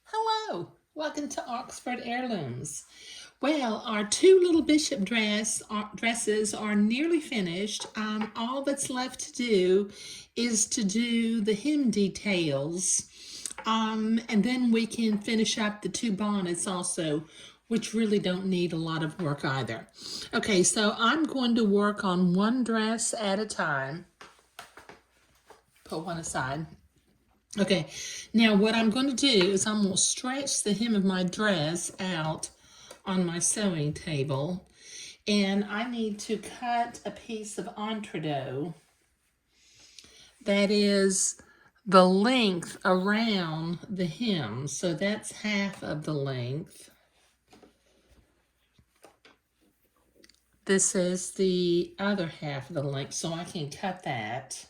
Hello, welcome to Oxford Heirlooms. Well, our two little bishop dresses are nearly finished. All that's left to do is to do the hem details. And then we can finish up the two bonnets also, which really don't need a lot of work either. Okay, so I'm going to work on one dress at a time. Put one aside. Okay, now what I'm going to do is I'm going to stretch the hem of my dress out on my sewing table, and I need to cut a piece of entredot that is the length around the hem. So that's half of the length. This is the other half of the length, so I can cut that.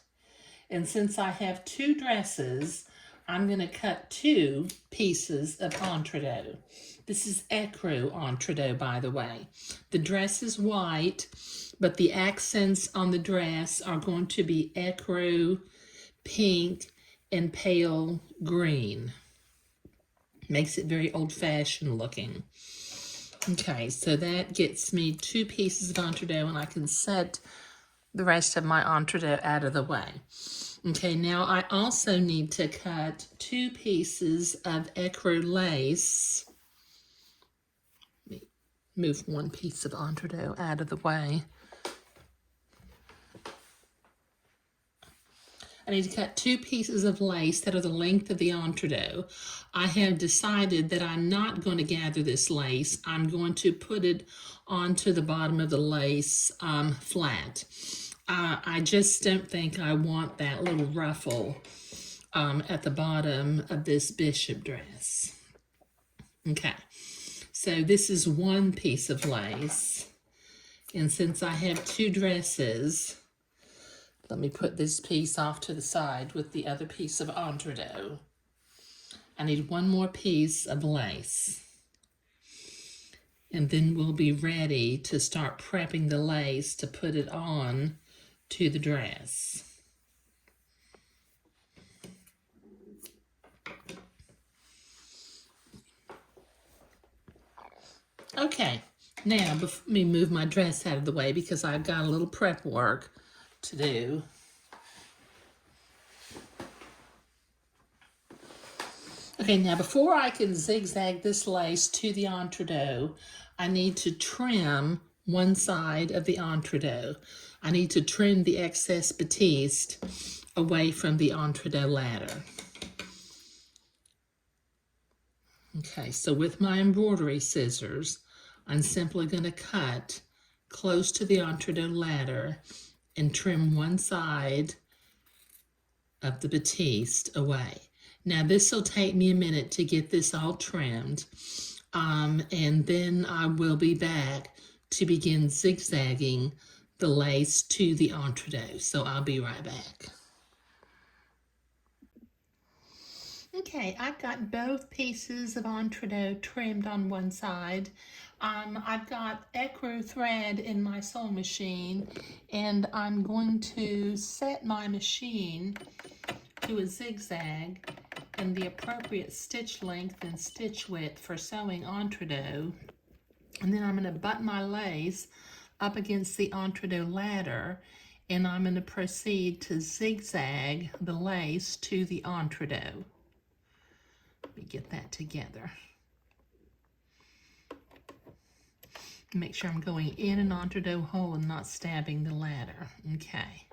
And since I have two dresses, I'm going to cut two pieces of entredot. This is ecru entredot, by the way. The dress is white, but the accents on the dress are going to be ecru, pink, and pale green. Makes it very old-fashioned looking. Okay, so that gets me two pieces of entredot, and I can set the rest of my entredot out of the way. Okay, now I also need to cut two pieces of ecru lace. Let me move one piece of entredot out of the way. I need to cut two pieces of lace that are the length of the entredot. I have decided that I'm not going to gather this lace. I'm going to put it onto the bottom of the lace flat. I just don't think I want that little ruffle at the bottom of this bishop dress. Okay, so this is one piece of lace. And since I have two dresses, let me put this piece off to the side with the other piece of entredot. I need one more piece of lace. And then we'll be ready to start prepping the lace to put it on to the dress. Okay, now let me move my dress out of the way because I've got a little prep work to do. Okay, now before I can zigzag this lace to the entredot, I need to trim one side of the entredot. I need to trim the excess batiste away from the entredot ladder. Okay, so with my embroidery scissors, I'm simply going to cut close to the entredot ladder and trim one side of the batiste away. Now this will take me a minute to get this all trimmed, and then I will be back to begin zigzagging the lace to the entredot. So I'll be right back. Okay, I've got both pieces of entredot trimmed on one side. I've got ecru thread in my sewing machine, and I'm going to set my machine to a zigzag and the appropriate stitch length and stitch width for sewing entredot. And then I'm going to button my lace up against the entredot ladder, and I'm going to proceed to zigzag the lace to the entredot. Let me get that together. Make sure I'm going in an entredot hole and not stabbing the ladder. Okay.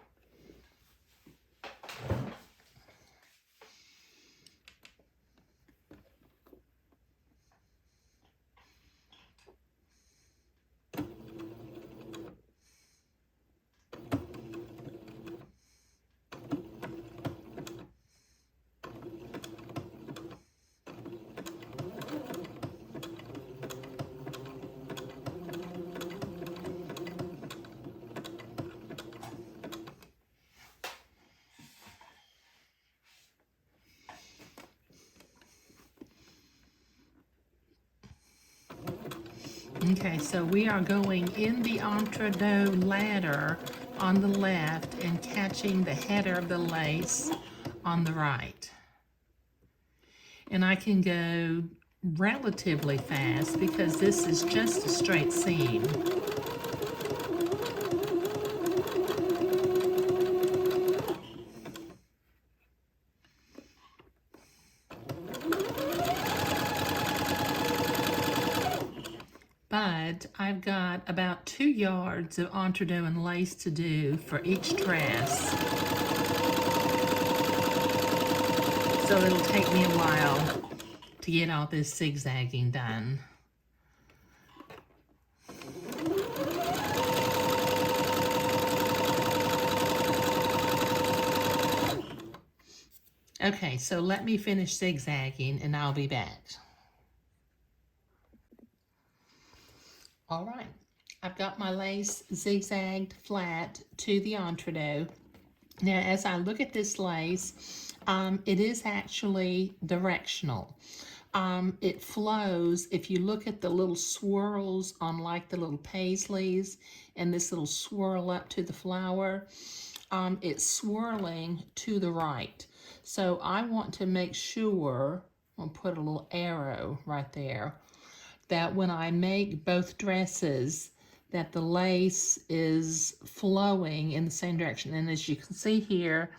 Okay, so we are going in the entredot ladder on the left and catching the header of the lace on the right. And I can go relatively fast because this is just a straight seam. But I've got about 2 yards of entree and lace to do for each dress. So it'll take me a while to get all this zigzagging done. Okay, so let me finish zigzagging and I'll be back. All right, I've got my lace zigzagged flat to the entree. Now, as I look at this lace, it is actually directional. It flows, if you look at the little swirls on like the little paisleys and this little swirl up to the flower, it's swirling to the right. So I want to make sure, I'll put a little arrow right there, that when I make both dresses, that the lace is flowing in the same direction. And as you can see here,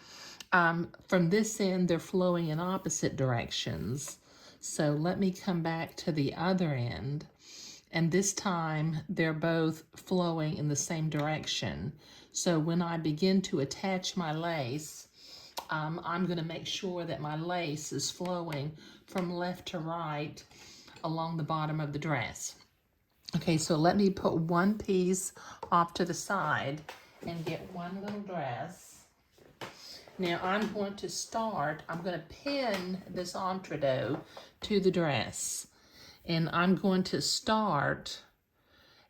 from this end, they're flowing in opposite directions. So let me come back to the other end. And this time, they're both flowing in the same direction. So when I begin to attach my lace, I'm going to make sure that my lace is flowing from left to right along the bottom of the dress. Okay, so let me put one piece off to the side and get one little dress. Now I'm going to pin this entree to the dress. And I'm going to start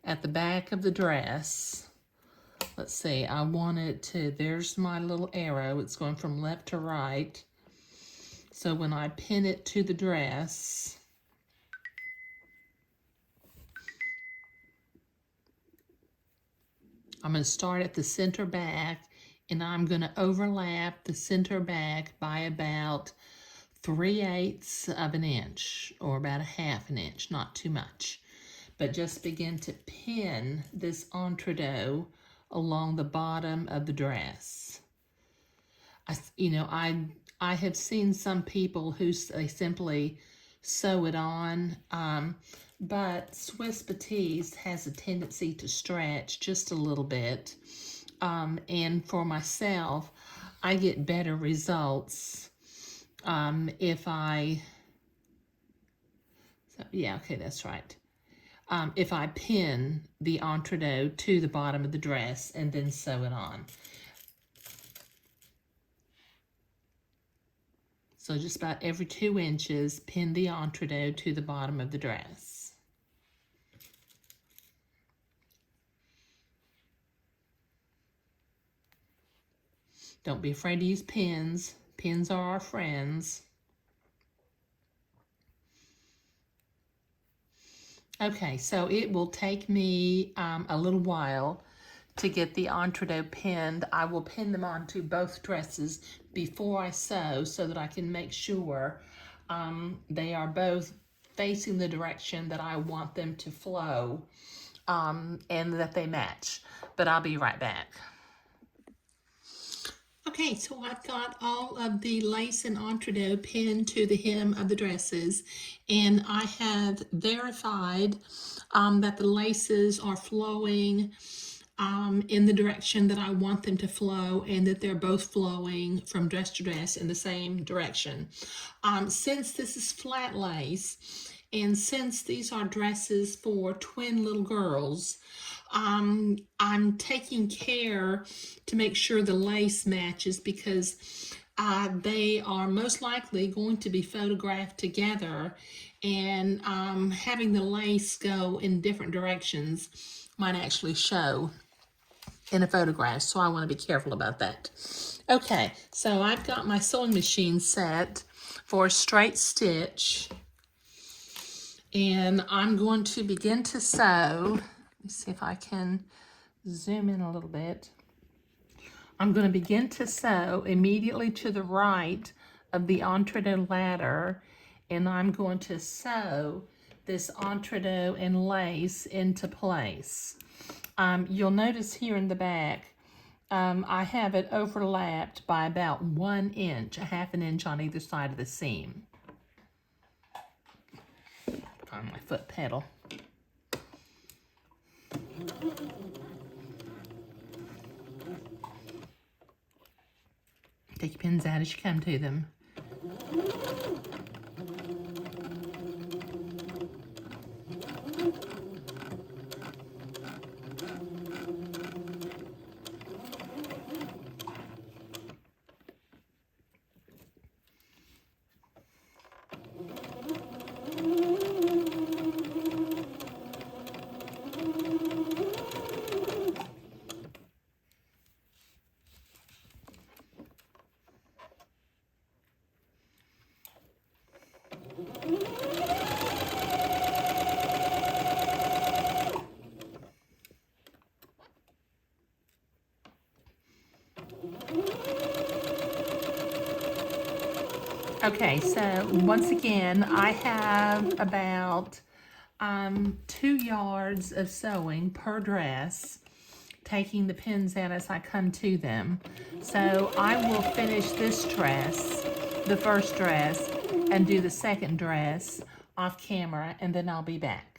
at the back of the dress. Let's see, I want it to, there's my little arrow. It's going from left to right. So when I pin it to the dress, I'm going to start at the center back, and I'm going to overlap the center back by about 3/8 of an inch, or about 1/2 an inch, not too much. But just begin to pin this entree along the bottom of the dress. I have seen some people who they simply sew it on, but Swiss Batiste has a tendency to stretch just a little bit. And for myself, I get better results if I, yeah, okay, that's right. If I pin the entree to the bottom of the dress and then sew it on. So just about every 2 inches, pin the entree to the bottom of the dress. Don't be afraid to use pins. Pins are our friends. Okay, so it will take me a little while to get the entree pinned. I will pin them onto both dresses before I sew so that I can make sure they are both facing the direction that I want them to flow and that they match. But I'll be right back. Okay, so I've got all of the lace and entree pinned to the hem of the dresses, and I have verified that the laces are flowing in the direction that I want them to flow, and that they're both flowing from dress to dress in the same direction. Since this is flat lace, and since these are dresses for twin little girls, I'm taking care to make sure the lace matches, because they are most likely going to be photographed together, and having the lace go in different directions might actually show in a photograph, so I want to be careful about that. Okay, so I've got my sewing machine set for a straight stitch, and I'm going to begin to sew. Let me see if I can zoom in a little bit. I'm going to begin to sew immediately to the right of the entree ladder, and I'm going to sew this entree and lace into place. You'll notice here in the back, I have it overlapped by about 1 inch, a half an inch on either side of the seam. Find my foot pedal. Take your pins out as you come to them. Okay, so once again, I have about 2 yards of sewing per dress, taking the pins out as I come to them. So I will finish this dress, the first dress, and do the second dress off camera, and then I'll be back.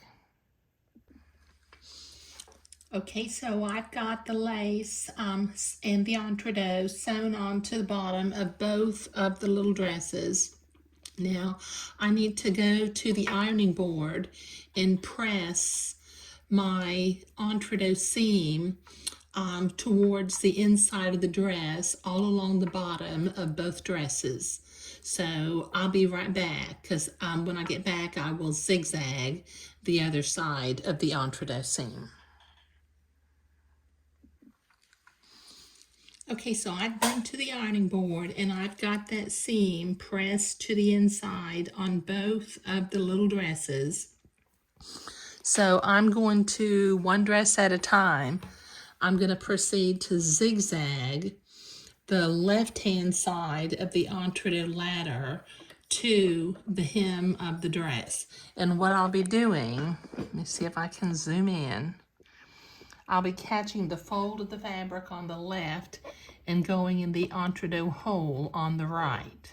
Okay, so I've got the lace and the entree sewn onto the bottom of both of the little dresses. Now, I need to go to the ironing board and press my entree seam towards the inside of the dress all along the bottom of both dresses. So I'll be right back, because when I get back, I will zigzag the other side of the entree seam. Okay, so I've been to the ironing board and I've got that seam pressed to the inside on both of the little dresses. So I'm going to, one dress at a time, I'm going to proceed to zigzag the left-hand side of the entree ladder to the hem of the dress. And what I'll be doing, let me see if I can zoom in. I'll be catching the fold of the fabric on the left and going in the entree hole on the right.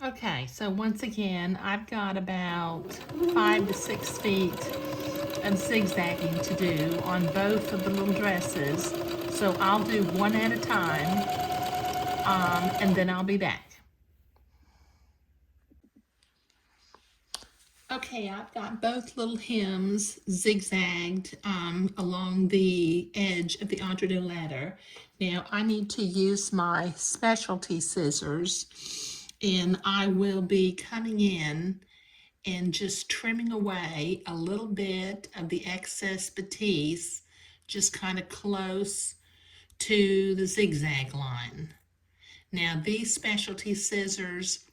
Okay, so once again, I've got about 5 to 6 feet of zigzagging to do on both of the little dresses. So I'll do one at a time, and then I'll be back. Okay, I've got both little hems zigzagged along the edge of the entree ladder. Now I need to use my specialty scissors, and I will be coming in and just trimming away a little bit of the excess batiste, just kind of close to the zigzag line. Now these specialty scissors,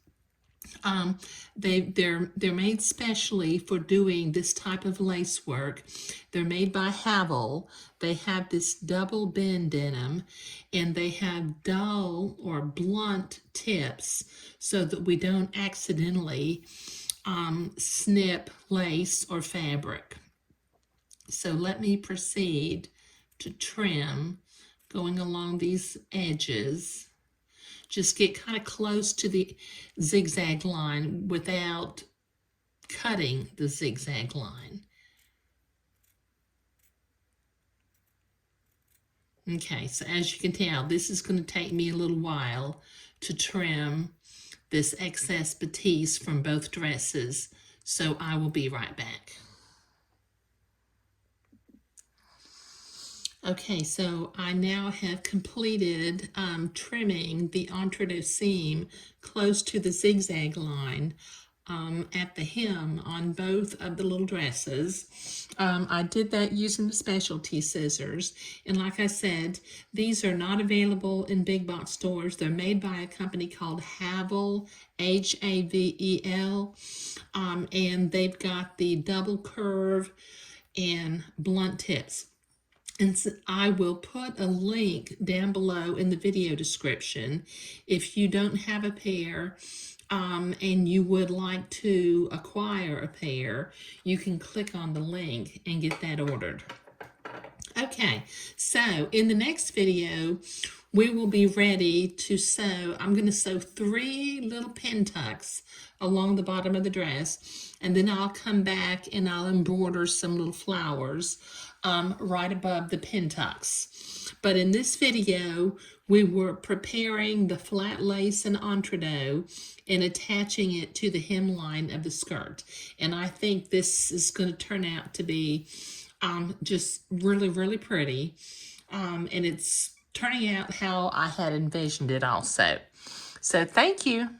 they're made specially for doing this type of lace work. They're made by Havel. They have this double bend in them, and they have dull or blunt tips so that we don't accidentally snip lace or fabric. So let me proceed to trim going along these edges. Just get kind of close to the zigzag line without cutting the zigzag line. Okay, so as you can tell, this is going to take me a little while to trim this excess batiste from both dresses, so I will be right back. Okay, so I now have completed trimming the entre-deux seam close to the zigzag line at the hem on both of the little dresses. I did that using the specialty scissors, and like I said, these are not available in big box stores. They're made by a company called Havel, Havel, and they've got the double curve and blunt tips. And so I will put a link down below in the video description. If you don't have a pair and you would like to acquire a pair, you can click on the link and get that ordered. Okay, so in the next video, we will be ready to sew. I'm going to sew 3 little pin tucks along the bottom of the dress, and then I'll come back and I'll embroider some little flowers right above the pin tucks. But in this video, we were preparing the flat lace and entre-deux and attaching it to the hemline of the skirt. And I think this is going to turn out to be just really, really pretty. And it's turning out how I had envisioned it also. So thank you.